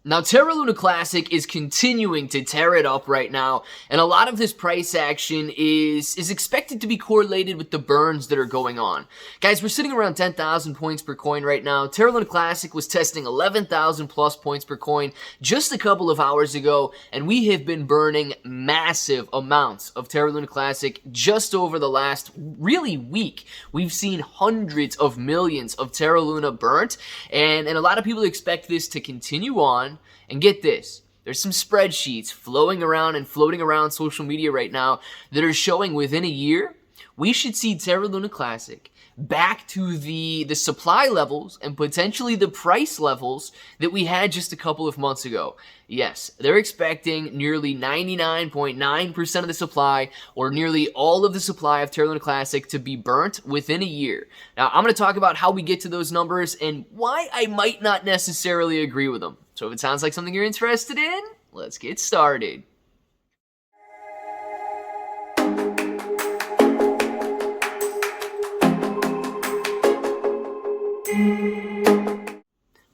Now, Terra Luna Classic is continuing to tear it up right now, and a lot of this price action is expected to be correlated with the burns that are going on. Guys, we're sitting around 10,000 points per coin right now. Terra Luna Classic was testing 11,000 plus points per coin just a couple of hours ago, and we have been burning massive amounts of Terra Luna Classic just over the last really week. We've seen hundreds of millions of Terra Luna burnt, and a lot of people expect this to continue on. And get this, there's some spreadsheets flowing around and floating around social media right now that are showing within a year, we should see Terra Luna Classic back to the supply levels and potentially the price levels that we had just a couple of months ago. Yes, they're expecting nearly 99.9% of the supply, or nearly all of the supply of Terra Luna Classic, to be burnt within a year. Now, I'm going to talk about how we get to those numbers and why I might not necessarily agree with them. So if it sounds like something you're interested in, let's get started.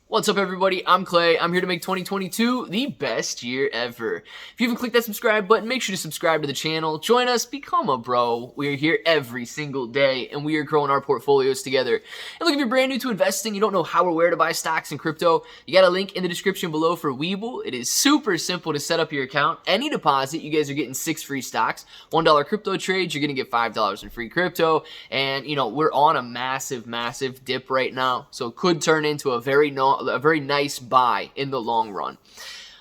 What's up, everybody? I'm Clay. I'm here to make 2022 the best year ever. If you haven't clicked that subscribe button, make sure to subscribe to the channel. Join us, become a bro. We are here every single day, and we are growing our portfolios together. And look, if you're brand new to investing, you don't know how or where to buy stocks and crypto, you got a link in the description below for Webull. It is super simple to set up your account. Any deposit, you guys are getting 6 free stocks. $1 crypto trades, you're going to get $5 in free crypto. And, you know, we're on a massive dip right now, so it could turn into a very nice buy in the long run.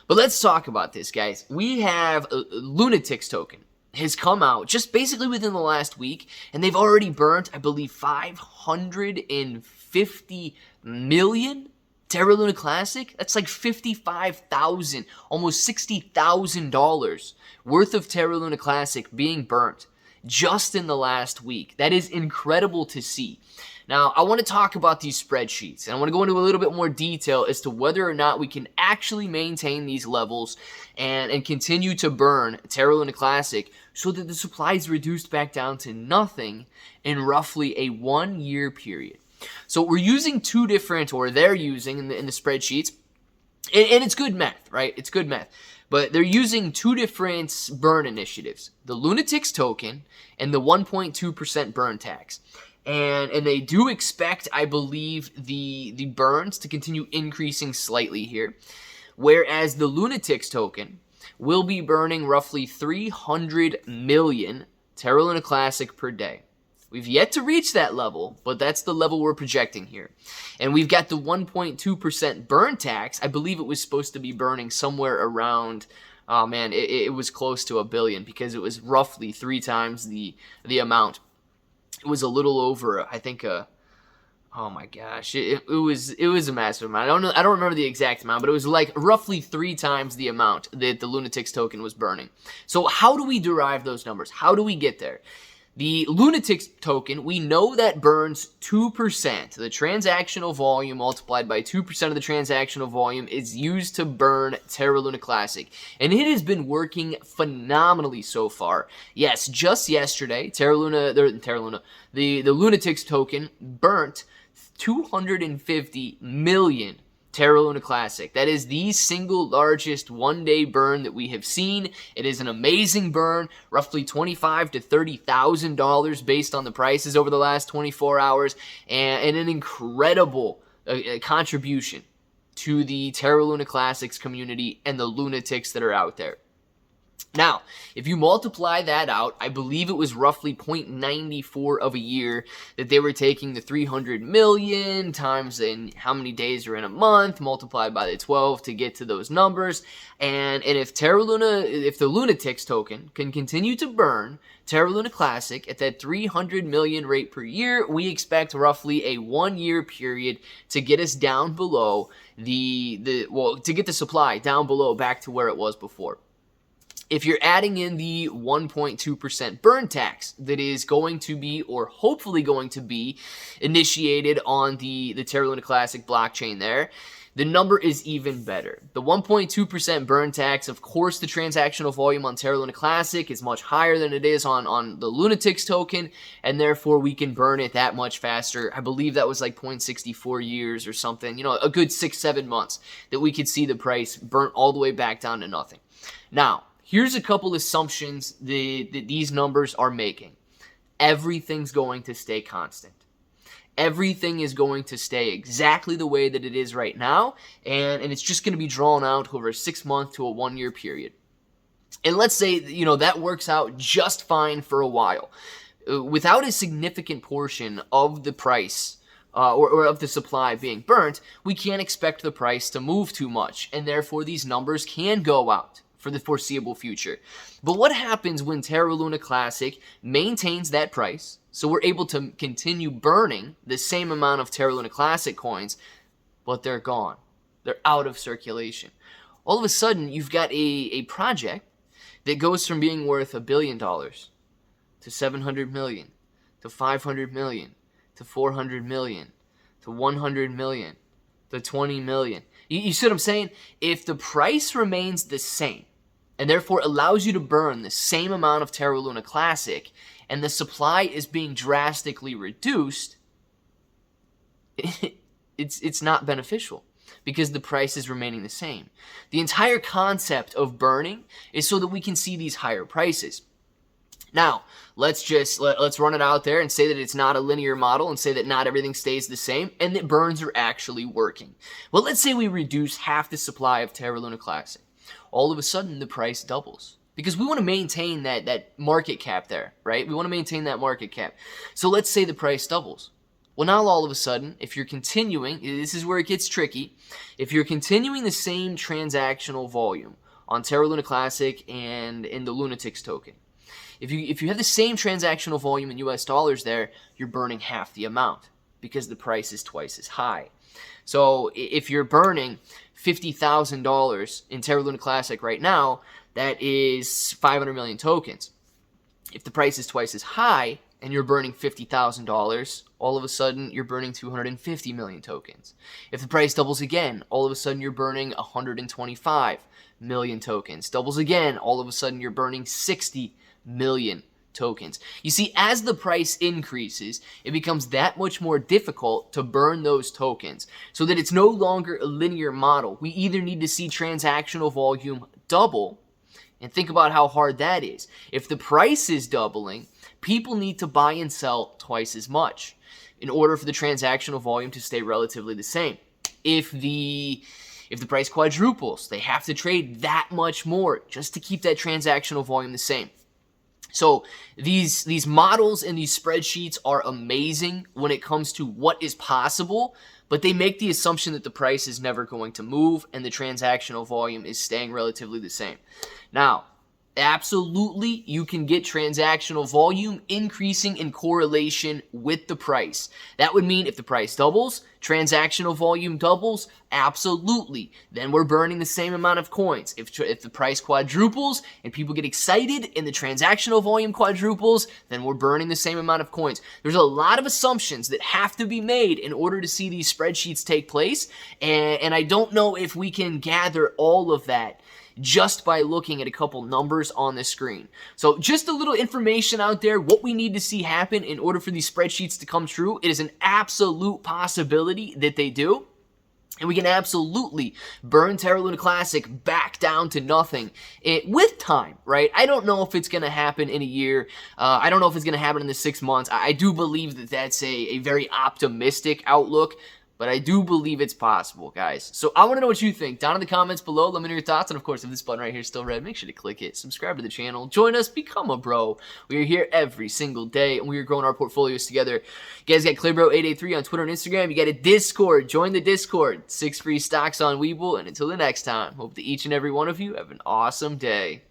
But let's talk about this, guys. We have a LUNC token has come out just basically within the last week, and they've already burnt, I believe, 550 million Terra Luna Classic. That's like $55,000, almost $60,000 worth of Terra Luna Classic being burnt just in the last week. That is incredible to see. Now, I want to talk about these spreadsheets, and I want to go into a little bit more detail as to whether or not we can actually maintain these levels and continue to burn Terra Luna Classic so that the supply is reduced back down to nothing in roughly a 1-year period. So we're using two different, or they're using in the spreadsheets, and it's good math, right? It's good math. But they're using two different burn initiatives, the LUNC token and the 1.2% burn tax. And they do expect, I believe, the burns to continue increasing slightly here. Whereas the LUNC token will be burning roughly 300 million Terra Luna Classic per day. We've yet to reach that level, but that's the level we're projecting here. And we've got the 1.2% burn tax. I believe it was supposed to be burning somewhere around, oh man, it was close to $1 billion, because it was roughly 3 times the amount. It was a little over, I think, oh my gosh, it was a massive amount. I don't remember the exact amount, but it was like roughly 3 times the amount that the LUNC token was burning. So how do we derive those numbers? How do we get there? The LUNC token, we know that burns 2%. The transactional volume multiplied by 2% of the transactional volume is used to burn Terra Luna Classic. And it has been working phenomenally so far. Yes, just yesterday, the LUNC token burnt 250 million Terra Luna Classic. That is the single largest one-day burn that we have seen. It is an amazing burn, roughly $25,000 to $30,000 based on the prices over the last 24 hours, and an incredible contribution to the Terra Luna Classics community and the lunatics that are out there. Now, if you multiply that out, I believe it was roughly 0.94 of a year that they were taking the 300 million times in how many days are in a month, multiplied by the 12 to get to those numbers. And if the LUNC token can continue to burn Terra Luna Classic at that 300 million rate per year, we expect roughly a 1-year period to get us down below to get the supply down below back to where it was before. If you're adding in the 1.2% burn tax that is going to be, or hopefully going to be, initiated on the Terra Luna Classic blockchain there, the number is even better. The 1.2% burn tax, of course, the transactional volume on Terra Luna Classic is much higher than it is on the Lunatics token, and therefore we can burn it that much faster. I believe that was like 0.64 years or something, you know, a good 6-7 months that we could see the price burnt all the way back down to nothing. Now, here's a couple assumptions that these numbers are making. Everything's going to stay constant. Everything is going to stay exactly the way that it is right now, and it's just going to be drawn out over a 6-month to a 1-year period. And let's say, you know, that works out just fine for a while. Without a significant portion of the price or of the supply being burnt, we can't expect the price to move too much, and therefore these numbers can go out for the foreseeable future. But what happens when Terra Luna Classic maintains that price, so we're able to continue burning the same amount of Terra Luna Classic coins, but they're gone. They're out of circulation. All of a sudden, you've got a project that goes from being worth $1 billion to 700 million, to 500 million, to 400 million, to 100 million, to 20 million. You see what I'm saying? If the price remains the same, and therefore allows you to burn the same amount of Terra Luna Classic, and the supply is being drastically reduced, it's not beneficial because the price is remaining the same. The entire concept of burning is so that we can see these higher prices. Now, let's run it out there and say that it's not a linear model and say that not everything stays the same and that burns are actually working. Well, let's say we reduce half the supply of Terra Luna Classic. All of a sudden, the price doubles. Because we want to maintain that market cap there, right? We want to maintain that market cap. So let's say the price doubles. Well, now all of a sudden, if you're continuing, this is where it gets tricky. If you're continuing the same transactional volume on Terra Luna Classic and in the Lunatics token, if you have the same transactional volume in US dollars there, you're burning half the amount because the price is twice as high. So if you're burning $50,000 in Terra Luna Classic right now, that is 500 million tokens. If the price is twice as high and you're burning $50,000, all of a sudden you're burning 250 million tokens. If the price doubles again, all of a sudden you're burning 125 million tokens. Doubles again, all of a sudden you're burning 60 million tokens. You see, as the price increases, it becomes that much more difficult to burn those tokens so that it's no longer a linear model. We either need to see transactional volume double, and think about how hard that is. If the price is doubling, people need to buy and sell twice as much in order for the transactional volume to stay relatively the same. If the price quadruples, they have to trade that much more just to keep that transactional volume the same. So these models and these spreadsheets are amazing when it comes to what is possible, but they make the assumption that the price is never going to move and the transactional volume is staying relatively the same. Now, absolutely, you can get transactional volume increasing in correlation with the price. That would mean if the price doubles, transactional volume doubles, absolutely. Then we're burning the same amount of coins. If the price quadruples and people get excited and the transactional volume quadruples, then we're burning the same amount of coins. There's a lot of assumptions that have to be made in order to see these spreadsheets take place, and I don't know if we can gather all of that just by looking at a couple numbers on the screen. So just a little information out there, what we need to see happen in order for these spreadsheets to come true. It is an absolute possibility that they do. And we can absolutely burn Terra Luna Classic back down to nothing with time, right? I don't know if it's going to happen in a year. I don't know if it's going to happen in the 6 months. I do believe that that's a very optimistic outlook, but I do believe it's possible, guys. So I want to know what you think. Down in the comments below, let me know your thoughts. And of course, if this button right here is still red, make sure to click it. Subscribe to the channel. Join us. Become a bro. We are here every single day, and we are growing our portfolios together. You guys got ClayBro883 on Twitter and Instagram. You got a Discord. Join the Discord. 6 free stocks on Webull. And until the next time, hope that each and every one of you have an awesome day.